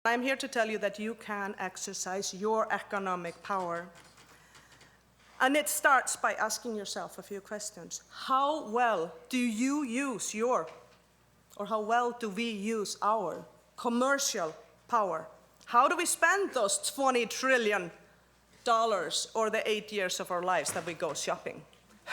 I'm here to tell you that you can exercise your economic power. And it starts by asking yourself a few questions. How well do you use or how well do we use our commercial power? How do we spend those $20 trillion or the 8 years of our lives that we go shopping?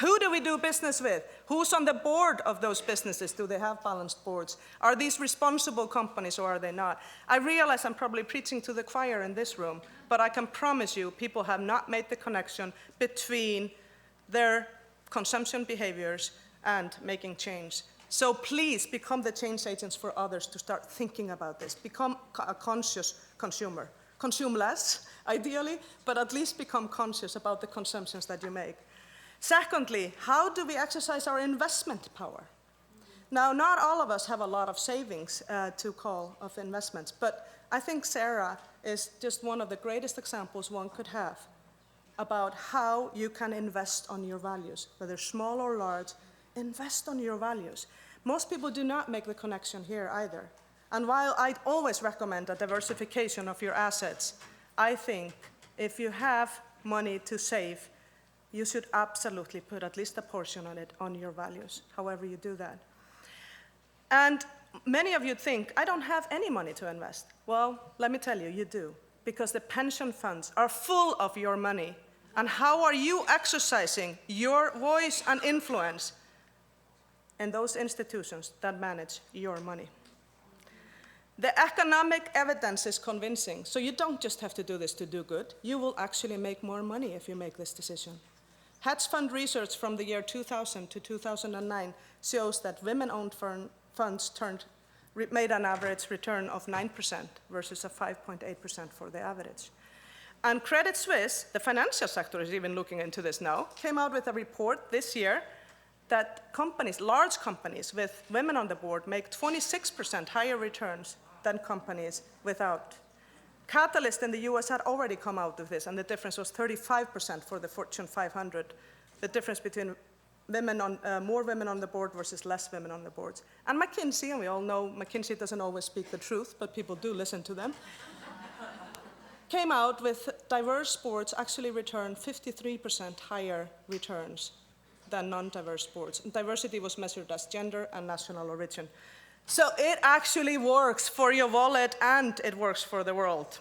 Who do we do business with? Who's on the board of those businesses? Do they have balanced boards? Are these responsible companies or are they not? I realize I'm probably preaching to the choir in this room, but I can promise you people have not made the connection between their consumption behaviors and making change. So please become the change agents for others to start thinking about this. Become a conscious consumer. Consume less, ideally, but at least become conscious about the consumptions that you make. Secondly, how do we exercise our investment power? Now, not all of us have a lot of savings to call of investments, but I think Sarah is just one of the greatest examples one could have about how you can invest on your values, whether small or large. Invest on your values. Most people do not make the connection here either. And while I always recommend a diversification of your assets, I think if you have money to save, you should absolutely put at least a portion of it on your values, however you do that. And many of you think, I don't have any money to invest. Well, let me tell you, you do, because the pension funds are full of your money. And how are you exercising your voice and influence in those institutions that manage your money? The economic evidence is convincing, so you don't just have to do this to do good. You will actually make more money if you make this decision. Hedge fund research from the year 2000 to 2009 shows that women-owned funds made an average return of 9% versus a 5.8% for the average. And Credit Suisse, the financial sector is even looking into this now, came out with a report this year that companies, large companies with women on the board make 26% higher returns than companies without. Catalyst in the US had already come out with this, and the difference was 35% for the Fortune 500, the difference between more women on the board versus less women on the boards. And McKinsey, and we all know McKinsey doesn't always speak the truth, but people do listen to them, came out with diverse boards actually return 53% higher returns than non-diverse boards. And diversity was measured as gender and national origin. So it actually works for your wallet and it works for the world.